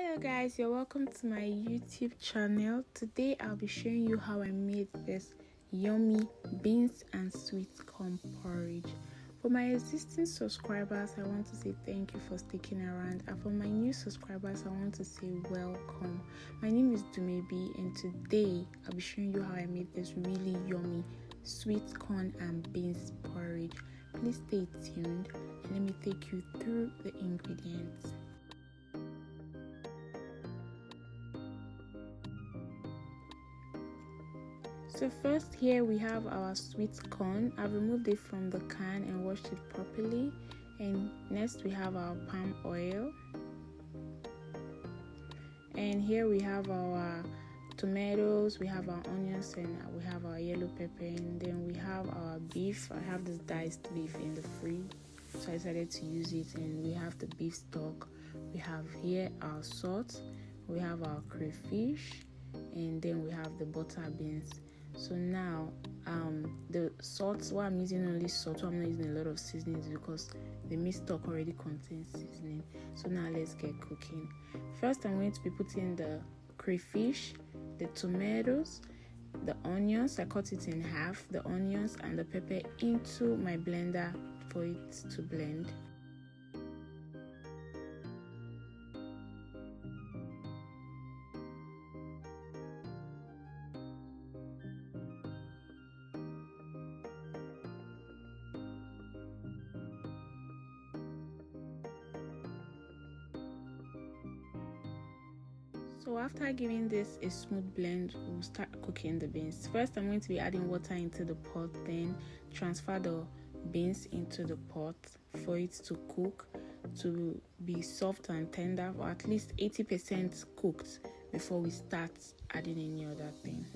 Hello guys, you're welcome to my YouTube channel. Today I'll be showing you how I made this yummy beans and sweet corn porridge. For my existing subscribers, I want to say thank you for sticking around, and for my new subscribers, I want to say welcome. My name is Dumebi, and today I'll be showing you how I made this really yummy sweet corn and beans porridge. Please stay tuned and let me take you through the ingredients. So first, here we have our sweet corn. I've removed it from the can and washed it properly. And next we have our palm oil. And here we have our tomatoes, we have our onions, and we have our yellow pepper. And then we have our beef. I have this diced beef in the fridge, so I decided to use it. And we have the beef stock. We have here our salt. We have our crayfish. And then we have the butter beans. So now the salt, why I'm using only salt, why I'm not using a lot of seasonings, because the meat stock already contains seasoning. So now let's get cooking. First, I'm going to be putting the crayfish, the tomatoes, the onions. I cut it in half, the onions and the pepper into my blender for it to blend. So after giving this a smooth blend, we'll start cooking the beans. First, I'm going to be adding water into the pot, then transfer the beans into the pot for it to cook, to be soft and tender, or at least 80% cooked before we start adding any other thing.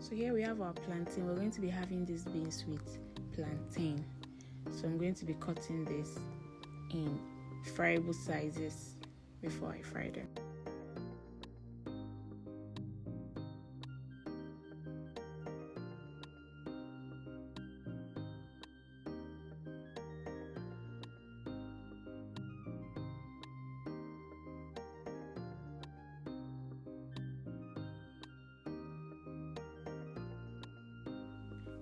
So here we have our plantain. We're going to be having these beans with plantain. So I'm going to be cutting this in friable sizes before I fry them.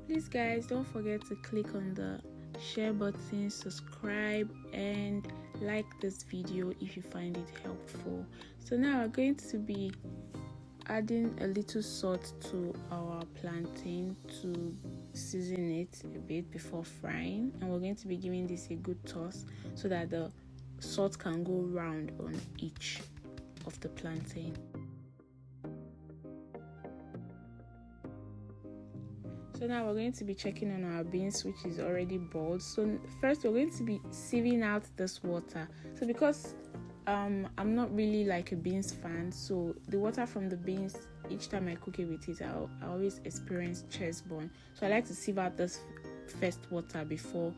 Please guys, don't forget to click on the share button, subscribe, and like this video if you find it helpful. So now we're going to be adding a little salt to our plantain to season it a bit before frying, and we're going to be giving this a good toss so that the salt can go round on each of the plantain. So now we're going to be checking on our beans, which is already boiled. So first we're going to be sieving out this water. So because I'm not really like a beans fan, so the water from the beans, each time I cook it with it, I always experience chest burn. So I like to sieve out this first water before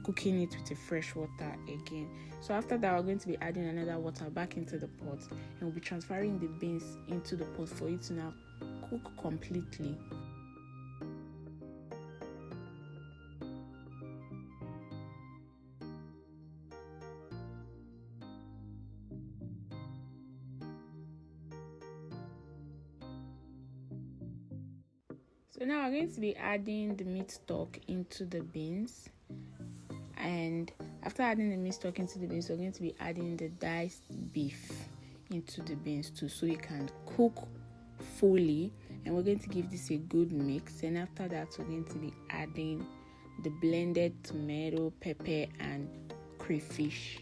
cooking it with a fresh water again. So after that, we're going to be adding another water back into the pot, and we'll be transferring the beans into the pot for it to now cook completely. So now we're going to be adding the meat stock into the beans, and after adding the meat stock into the beans, we're going to be adding the diced beef into the beans too, so it can cook fully. And we're going to give this a good mix, and after that we're going to be adding the blended tomato, pepper, and crayfish.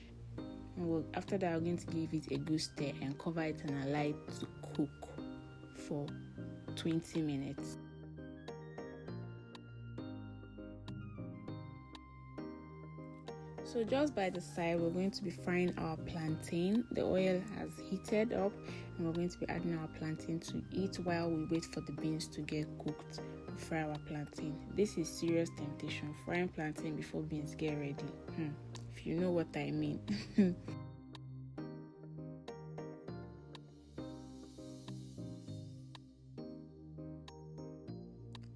And after that, we're going to give it a good stir and cover it and allow it to cook for 20 minutes. So just by the side, we're going to be frying our plantain. The oil has heated up, and we're going to be adding our plantain to it while we wait for the beans to get cooked. We fry our plantain. This is serious temptation, frying plantain before beans get ready. If you know what I mean.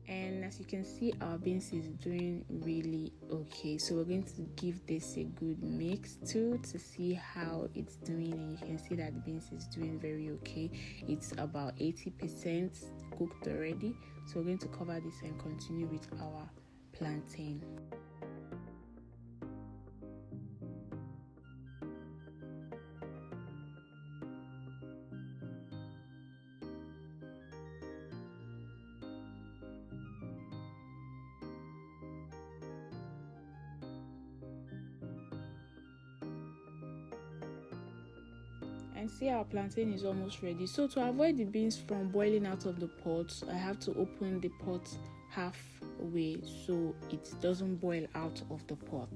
And as you can see, our beans is doing really okay. So we're going to give this a good mix too to see how it's doing, and you can see that the beans is doing very okay. It's about 80% cooked already. So we're going to cover this and continue with our plantain. And see, our plantain is almost ready. So to avoid the beans from boiling out of the pot, I have to open the pot halfway so it doesn't boil out of the pot.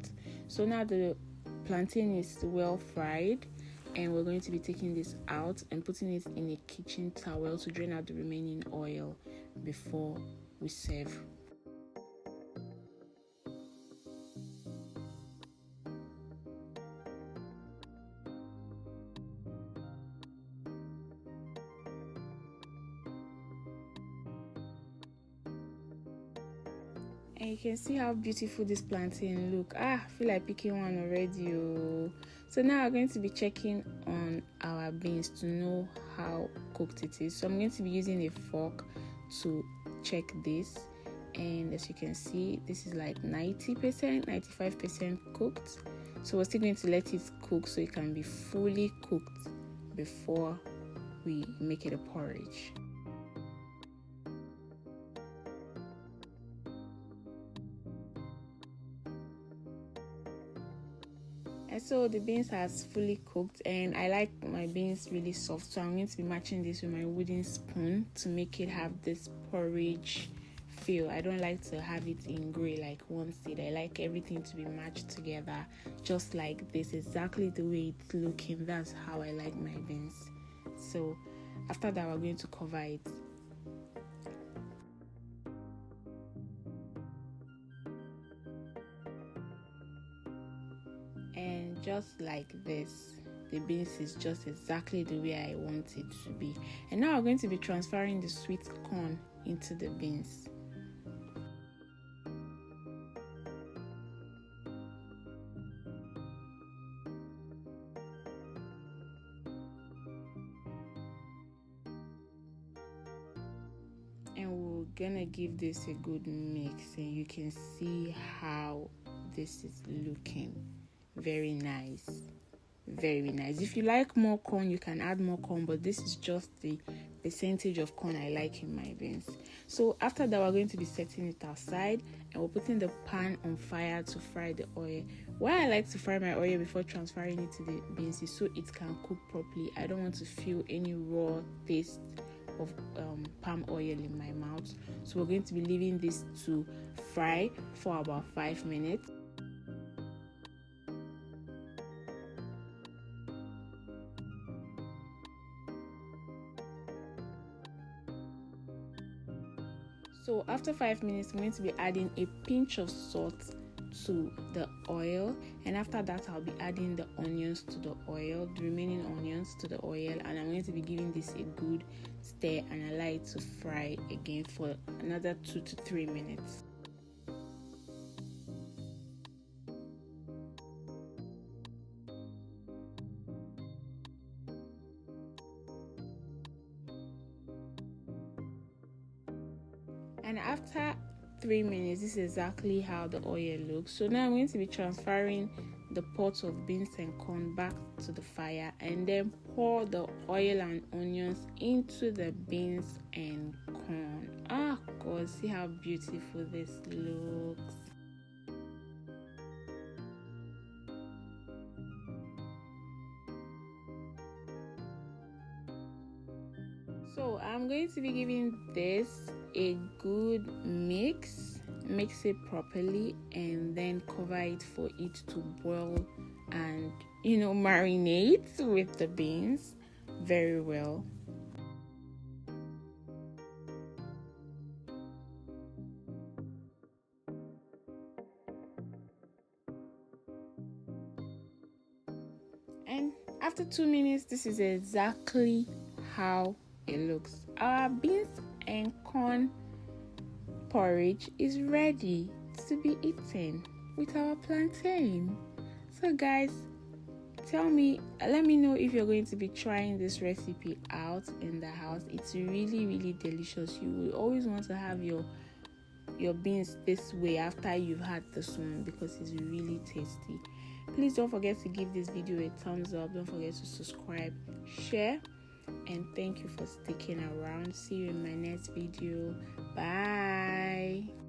So now the plantain is well fried, and we're going to be taking this out and putting it in a kitchen towel to drain out the remaining oil before we serve. And you can see how beautiful this plantain look. I feel like picking one already. Oh. So now I'm going to be checking on our beans to know how cooked it is. So I'm going to be using a fork to check this. And as you can see, this is like 90%, 95% cooked. So we're still going to let it cook so it can be fully cooked before we make it a porridge. And so the beans has fully cooked, and I like my beans really soft, so I'm going to be matching this with my wooden spoon to make it have this porridge feel. I don't like to have it in gray like one side. I like everything to be matched together just like this, exactly the way it's looking. That's how I like my beans. So after that, we're going to cover it. And just like this, the beans is just exactly the way I want it to be. And now I'm going to be transferring the sweet corn into the beans. And we're gonna give this a good mix, and you can see how this is looking. Very nice, very nice. If you like more corn, you can add more corn, but this is just the percentage of corn I like in my beans. So after that, we're going to be setting it aside, and we're putting the pan on fire to fry the oil. Why I like to fry my oil before transferring it to the beans is so it can cook properly. I don't want to feel any raw taste of palm oil in my mouth. So we're going to be leaving this to fry for about 5 minutes. So after 5 minutes, I'm going to be adding a pinch of salt to the oil, and after that I'll be adding the onions to the oil, the remaining onions to the oil, and I'm going to be giving this a good stir and allow it to fry again for another 2 to 3 minutes. And after 3 minutes, this is exactly how the oil looks. So now I'm going to be transferring the pot of beans and corn back to the fire, and then pour the oil and onions into the beans and corn. Ah, God, see how beautiful this looks. So I'm going to be giving this a good mix it properly, and then cover it for it to boil and marinate with the beans very well. And after 2 minutes, this is exactly how it looks. Our beans and corn porridge is ready to be eaten with our plantain. So guys, let me know if you're going to be trying this recipe out in the house. It's really, really delicious. You will always want to have your beans this way after you've had this one because it's really tasty. Please don't forget to give this video a thumbs up. Don't forget to subscribe, share, and thank you for sticking around. See you in my next video. Bye.